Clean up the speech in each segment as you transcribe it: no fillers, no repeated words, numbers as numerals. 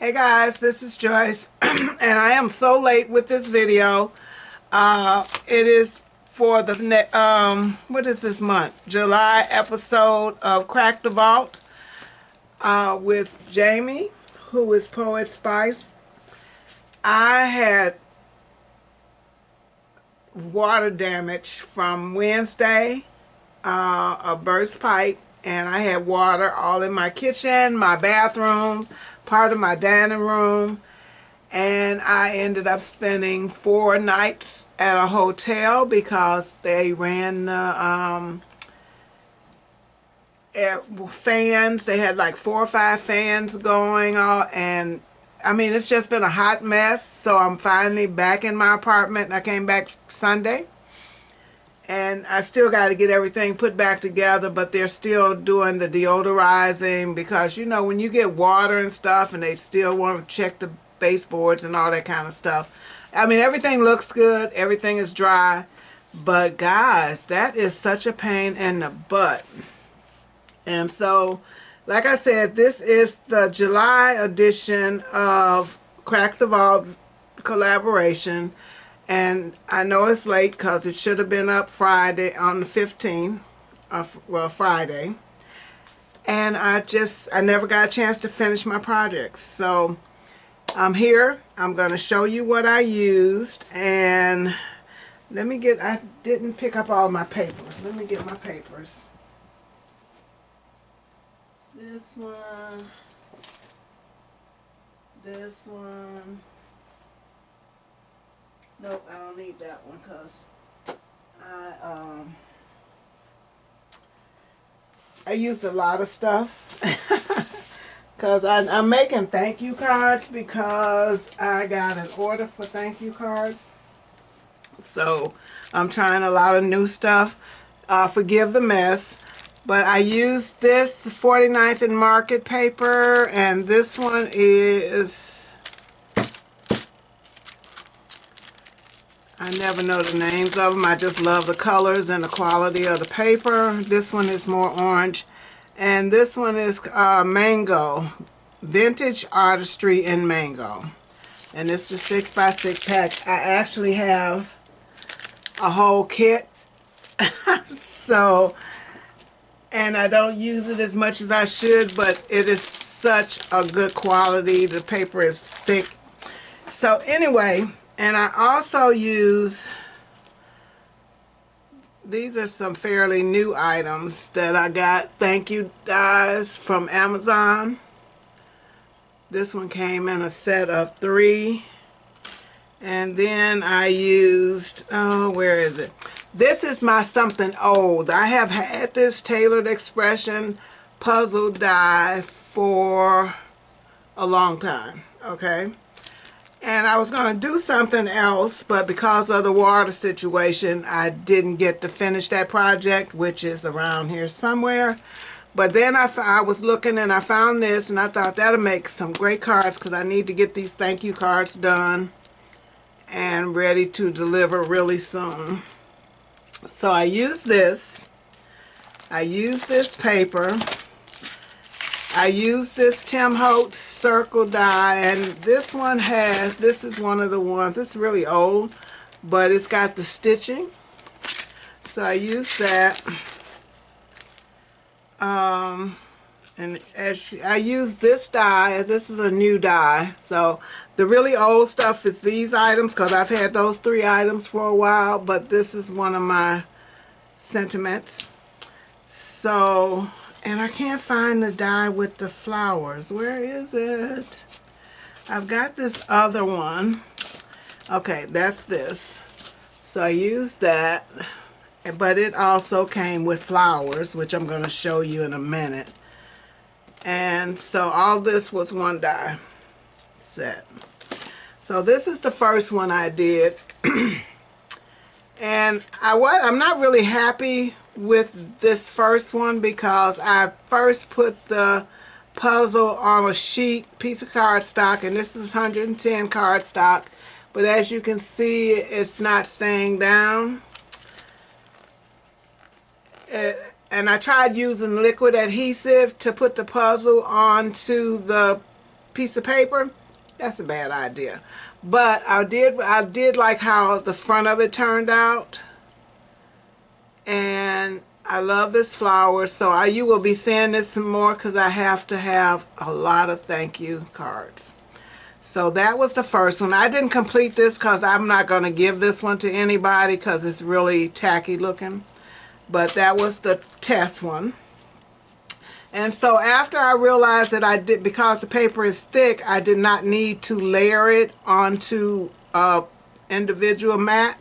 Hey guys, this is Joyce and I am so late with this video. It is for the what is this month? July episode of Crack the Vault with Jamie, who is Poetspice. I had water damage from Wednesday, a burst pipe, and I had water all in my kitchen, my bathroom, part of my dining room, and I ended up spending 4 nights at a hotel because they ran fans. They had like 4 or 5 fans going on, and I mean, it's just been a hot mess. So I'm finally back in my apartment. I came back Sunday, and I still got to get everything put back together, but they're still doing the deodorizing because, you know, when you get water and stuff and they still want to check the baseboards and all that kind of stuff. I mean, everything looks good. Everything is dry. But, guys, that is such a pain in the butt. And so, like I said, this is the July edition of Crack the Vault collaboration. And I know it's late because it should have been up Friday on the 15th, well, Friday. And I never got a chance to finish my projects. So I'm here. I'm going to show you what I used. And I didn't pick up all my papers. Let me get my papers. This one. This one. Nope, I don't need that one because I used a lot of stuff because I'm making thank you cards because I got an order for thank you cards. So I'm trying a lot of new stuff. Forgive the mess. But I used this 49th and Market paper, and this one is... I never know the names of them. I just love the colors and the quality of the paper. This one is more orange. And this one is Mango. Vintage Artistry in Mango. And it's the 6x6 pack. I actually have a whole kit. So, and I don't use it as much as I should, but it is such a good quality. The paper is thick. So anyway... And I also use, these are some fairly new items that I got thank you dies from Amazon. This one came in a set of 3. And then I used, oh, where is it? This is my something old. I have had this Tailored Expression puzzle die for a long time, okay? And I was going to do something else, but because of the water situation, I didn't get to finish that project, which is around here somewhere. But then I was looking and I found this, and I thought that'll make some great cards because I need to get these thank you cards done and ready to deliver really soon. So I used this. I used this paper. I used this Tim Holtz circle die, and this one has, this is one of the ones, it's really old, but it's got the stitching. So I used that. And I used this die. This is a new die. So the really old stuff is these items because I've had those 3 items for a while, but this is one of my sentiments. So... And I can't find the die with the flowers. Where is it? I've got this other one. Okay, that's this. So I used that. But it also came with flowers, which I'm going to show you in a minute. And so all this was one die set. So this is the first one I did. And I'm not really happy with this first one because I first put the puzzle on a piece of cardstock, and this is 110 cardstock, but as you can see, it's not staying down. And I tried using liquid adhesive to put the puzzle onto the piece of paper, that's a bad idea. But I did like how the front of it turned out. And I love this flower, so you will be seeing this some more because I have to have a lot of thank you cards. So that was the first one. I didn't complete this because I'm not going to give this one to anybody because it's really tacky looking. But that was the test one. And so after I realized that because the paper is thick, I did not need to layer it onto a individual mat.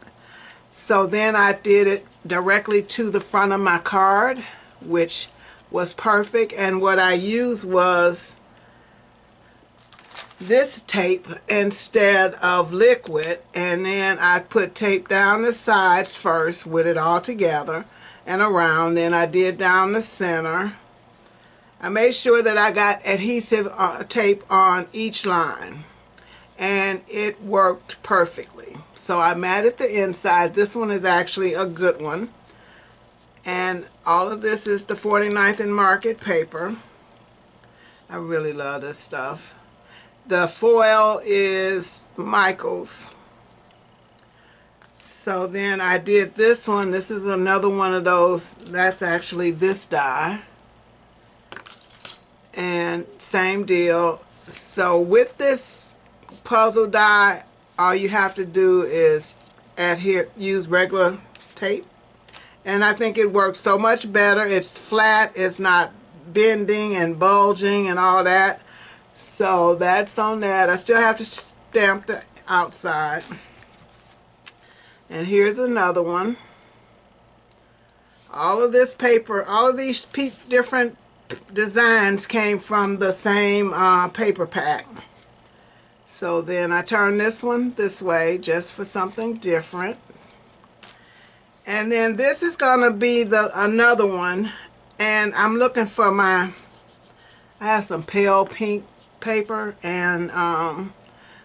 So then I did it directly to the front of my card, which was perfect. And what I used was this tape instead of liquid, and then I put tape down the sides first with it all together and around. Then I did down the center. I made sure that I got adhesive tape on each line, and it worked perfectly. So I matted the inside. This one is actually a good one. And all of this is the 49th and Market paper. I really love this stuff. The foil is Michael's. So then I did this one. This is another one of those. That's actually this die. And same deal. So with this puzzle die, all you have to do is use regular tape, and I think it works so much better. It's flat, it's not bending and bulging and all that. So that's on that. I still have to stamp the outside. And here's another one. All of this paper, all of these different designs came from the same paper pack. So then I turn this one this way just for something different. And then this is going to be another one. And I'm looking for I have some pale pink paper. And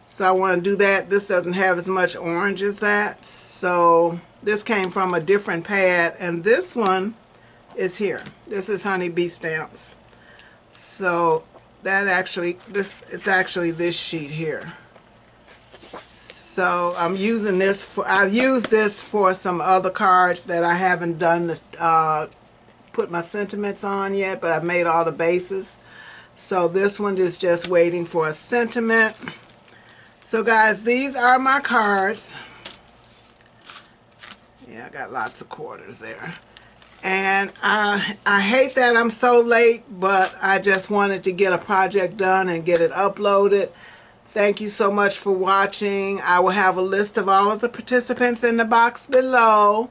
so I want to do that. This doesn't have as much orange as that. So this came from a different pad. And this one is here. This is Honeybee Stamps. So that it's actually this sheet here. So I'm using this I've used this for some other cards that I haven't done put my sentiments on yet, but I've made all the bases. So this one is just waiting for a sentiment. So guys, these are my cards. Yeah, I got lots of quarters there. And I hate that I'm so late, but I just wanted to get a project done and get it uploaded. Thank you so much for watching. I will have a list of all of the participants in the box below.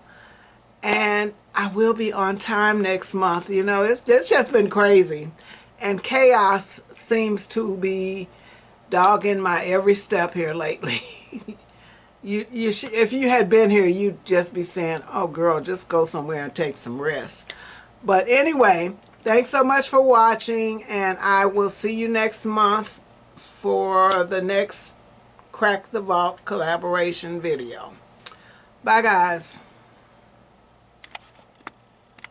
And I will be on time next month. You know, it's just been crazy. And chaos seems to be dogging my every step here lately. If you had been here, you'd just be saying, oh girl, just go somewhere and take some rest. But anyway, thanks so much for watching, and I will see you next month for the next Crack the Vault collaboration video. Bye guys.